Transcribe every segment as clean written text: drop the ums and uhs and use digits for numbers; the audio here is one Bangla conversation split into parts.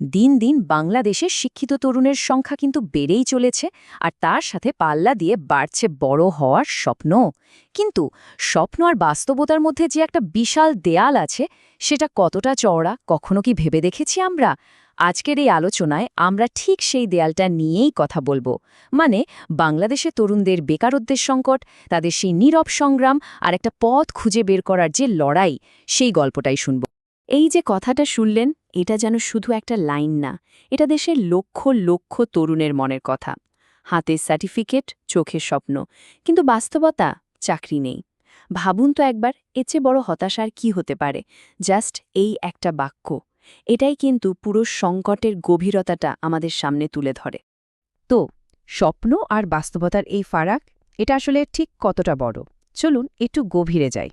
দিন দিন বাংলাদেশের শিক্ষিত তরুণের সংখ্যা কিন্তু বেড়েই চলেছে, আর তার সাথে পাল্লা দিয়ে বাড়ছে বড় হওয়ার স্বপ্ন। কিন্তু স্বপ্ন আর বাস্তবতার মধ্যে যে একটা বিশাল দেয়াল আছে, সেটা কতটা চওড়া কখনো কি ভেবে দেখেছি আমরা? আজকের এই আলোচনায় আমরা ঠিক সেই দেয়ালটা নিয়েই কথা বলবো। মানে বাংলাদেশে তরুণদের বেকারত্বের সংকট, তাদের সেই নীরব সংগ্রাম আর একটা পথ খুঁজে বের করার যে লড়াই, সেই গল্পটাই শুনব। এই যে কথাটা শুনলেন, এটা যেন শুধু একটা লাইন না, এটা দেশের লক্ষ লক্ষ তরুণের মনের কথা। হাতে সার্টিফিকেট, চোখের স্বপ্ন, কিন্তু বাস্তবতা চাকরি নেই। ভাবুন তো একবার, এর চেয়ে বড় হতাশার কি হতে পারে? জাস্ট এই একটা বাক্য, এটাই কিন্তু পুরো সংকটের গভীরতাটা আমাদের সামনে তুলে ধরে। তো স্বপ্ন আর বাস্তবতার এই ফারাক, এটা আসলে ঠিক কতটা বড়? চলুন একটু গভীরে যাই।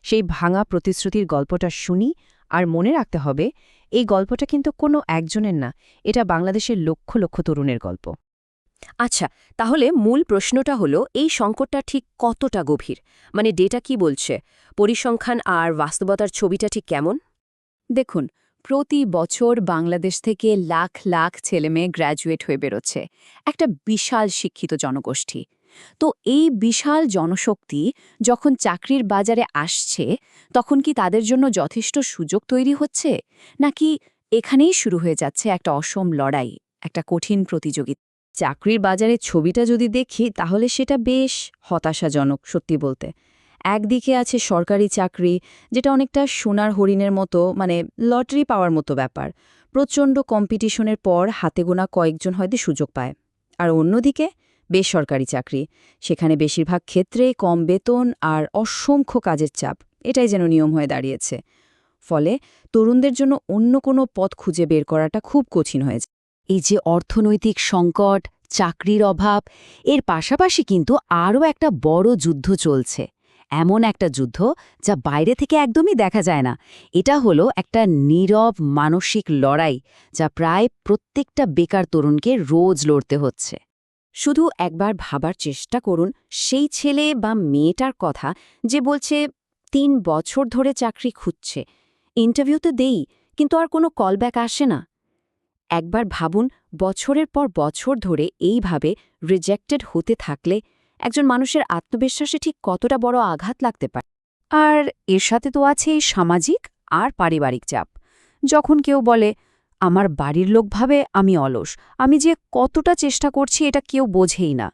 সেই ভাঙা প্রতিশ্রুতির গল্পটা শুনি, আর মনে রাখতে হবে, এই গল্পটা কিন্তু কোনো একজনের না, এটা বাংলাদেশের লক্ষ লক্ষ তরুণের গল্প। আচ্ছা, তাহলে মূল প্রশ্নটা হলো, এই সংকটটা ঠিক কতটা গভীর? মানে ডেটা কি বলছে? পরিসংখ্যান আর বাস্তবতার ছবিটা ঠিক কেমন? দেখুন, প্রতি বছর বাংলাদেশ থেকে লাখ লাখ ছেলেমেয়ে গ্র্যাজুয়েট হয়ে বেরোচ্ছে, একটা বিশাল শিক্ষিত জনগোষ্ঠী। তো এই বিশাল জনশক্তি যখন চাকরির বাজারে আসছে, তখন কি তাদের জন্য যথেষ্ট সুযোগ তৈরি হচ্ছে, নাকি এখানেই শুরু হয়ে যাচ্ছে একটা অসম লড়াই, একটা কঠিন প্রতিযোগিতা? চাকরির বাজারের ছবিটা যদি দেখি, তাহলে সেটা বেশ হতাশাজনক, সত্যি বলতে। একদিকে আছে সরকারি চাকরি, যেটা অনেকটা সোনার হরিণের মতো, মানে লটারি পাওয়ার মতো ব্যাপার। প্রচণ্ড কম্পিটিশনের পর হাতে গোনা কয়েকজন হয়তো সুযোগ পায়। আর অন্যদিকে বেসরকারি চাকরি, সেখানে বেশিরভাগ ক্ষেত্রে কম বেতন আর অসংখ্য কাজের চাপ, এটাই যেন নিয়ম হয়ে দাঁড়িয়েছে। ফলে তরুণদের জন্য অন্য কোনো পথ খুঁজে বের করাটা খুব কঠিন হয়েছে। এই যে অর্থনৈতিক সংকট, চাকরির অভাব, এর পাশাপাশি কিন্তু আরও একটা বড় যুদ্ধ চলছে। এমন একটা যুদ্ধ যা বাইরে থেকে একদমই দেখা যায় না। এটা হলো একটা নীরব মানসিক লড়াই, যা প্রায় প্রত্যেকটা বেকার তরুণকে রোজ লড়তে হচ্ছে। শুধু একবার ভাবার চেষ্টা করুন সেই ছেলে বা মেয়েটার কথা, যে বলছে ৩ বছর ধরে চাকরি খুঁজছে, ইন্টারভিউতে দেই, কিন্তু আর কোনো কলব্যাক আসে না। একবার ভাবুন, বছরের পর বছর ধরে এইভাবে রিজেক্টেড হতে থাকলে একজন মানুষের আত্মবিশ্বাসে ঠিক কতটা বড় আঘাত লাগতে পারে। আর এর সাথে তো আছে এই সামাজিক আর পারিবারিক চাপ। যখন কেউ বলে, আমার বাড়ির লোক ভাবে আমি অলস, আমি যে কতটা চেষ্টা করছি এটা কেউ বোঝেই না,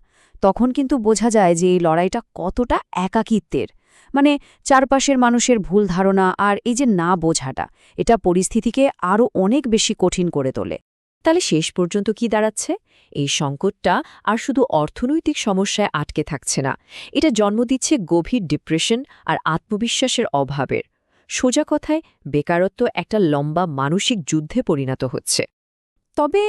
তখন কিন্তু বোঝা যায় যে এই লড়াইটা কতটা একাকিত্বের। মানে চারপাশের মানুষের ভুল ধারণা আর এই যে না বোঝাটা, এটা পরিস্থিতিকে আরও অনেক বেশি কঠিন করে তোলে। তাহলে শেষ পর্যন্ত কি দাঁড়াচ্ছে? এই সংকটটা আর শুধু অর্থনৈতিক সমস্যায় আটকে থাকছে না, এটা জন্ম দিচ্ছে গভীর ডিপ্রেশন আর আত্মবিশ্বাসের অভাবের। সোজা কথায়, বেকারত্ব একটা লম্বা মানসিক যুদ্ধে পরিণত হচ্ছে। তবে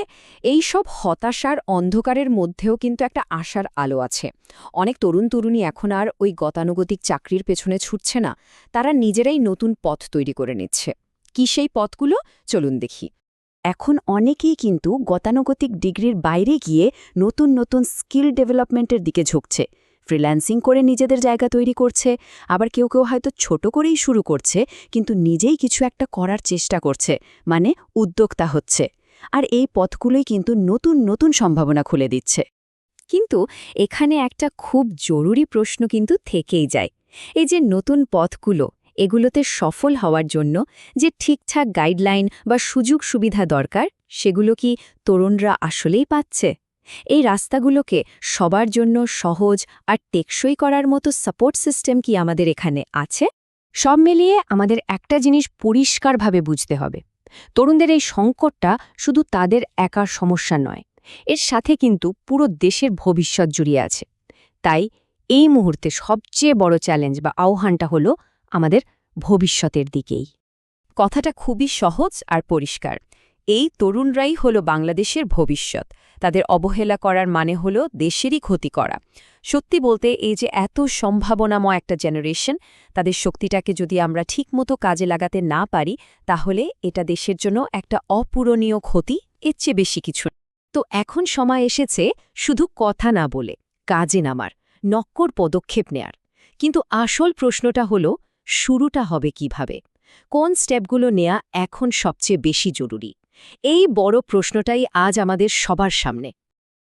এই সব হতাশার অন্ধকারের মধ্যেও কিন্তু একটা আশার আলো আছে। অনেক তরুণ তরুণী এখন আর ওই গতানুগতিক চাকরির পেছনে ছুটছে না, তারা নিজেরাই নতুন পথ তৈরি করে নিচ্ছে। কি সেই পথগুলো? চলুন দেখি। এখন অনেকেই কিন্তু গতানুগতিক ডিগ্রির বাইরে গিয়ে নতুন নতুন স্কিল ডেভেলপমেন্টের দিকে ঝুঁকছে। ফ্রিল্যান্সিং করে নিজেদের জায়গা তৈরি করছে, আবার কেউ কেউ হয়তো ছোট করেই শুরু করছে, কিন্তু নিজেই কিছু একটা করার চেষ্টা করছে, মানে উদ্যোক্তা হচ্ছে। আর এই পথগুলোই কিন্তু নতুন নতুন সম্ভাবনা খুলে দিচ্ছে। কিন্তু এখানে একটা খুব জরুরি প্রশ্ন কিন্তু থেকেই যায়। এই যে নতুন পথগুলো, এগুলোতে সফল হওয়ার জন্য যে ঠিকঠাক গাইডলাইন বা সুযোগ সুবিধা দরকার, সেগুলো কি তরুণরা আসলেই পাচ্ছে? এই রাস্তাগুলোকে সবার জন্য সহজ আর টেকসই করার মতো সাপোর্ট সিস্টেম কি আমাদের এখানে আছে? সব মিলিয়ে আমাদের একটা জিনিস পরিষ্কারভাবে বুঝতে হবে, তরুণদের এই সংকটটা শুধু তাদের একার সমস্যা নয়, এর সাথে কিন্তু পুরো দেশের ভবিষ্যৎ জড়িয়ে আছে। তাই এই মুহূর্তে সবচেয়ে বড় চ্যালেঞ্জ বা আহ্বানটা হলো আমাদের ভবিষ্যতের দিকেই। কথাটা খুবই সহজ আর পরিষ্কার। এই তরুণরাই হলো বাংলাদেশের ভবিষ্যৎ। তাদের অবহেলা করার মানে হলো দেশেরই ক্ষতি করা। সত্যি বলতে, এই যে এত সম্ভাবনাময় একটা জেনারেশন, তাদের শক্তিটাকে যদি আমরা ঠিকমতো কাজে লাগাতে না পারি, তাহলে এটা দেশের জন্য একটা অপূরণীয় ক্ষতি, এর চেয়ে বেশি কিছু না। তো এখন সময় এসেছে শুধু কথা না বলে কাজে নামার, নক্কর পদক্ষেপ নেয়ার। কিন্তু আসল প্রশ্নটা হলো, শুরুটা হবে কিভাবে? কোন স্টেপগুলো নেয়া এখন সবচেয়ে বেশি জরুরি? এই বড় প্রশ্নটাই আজ আমাদের সবার সামনে।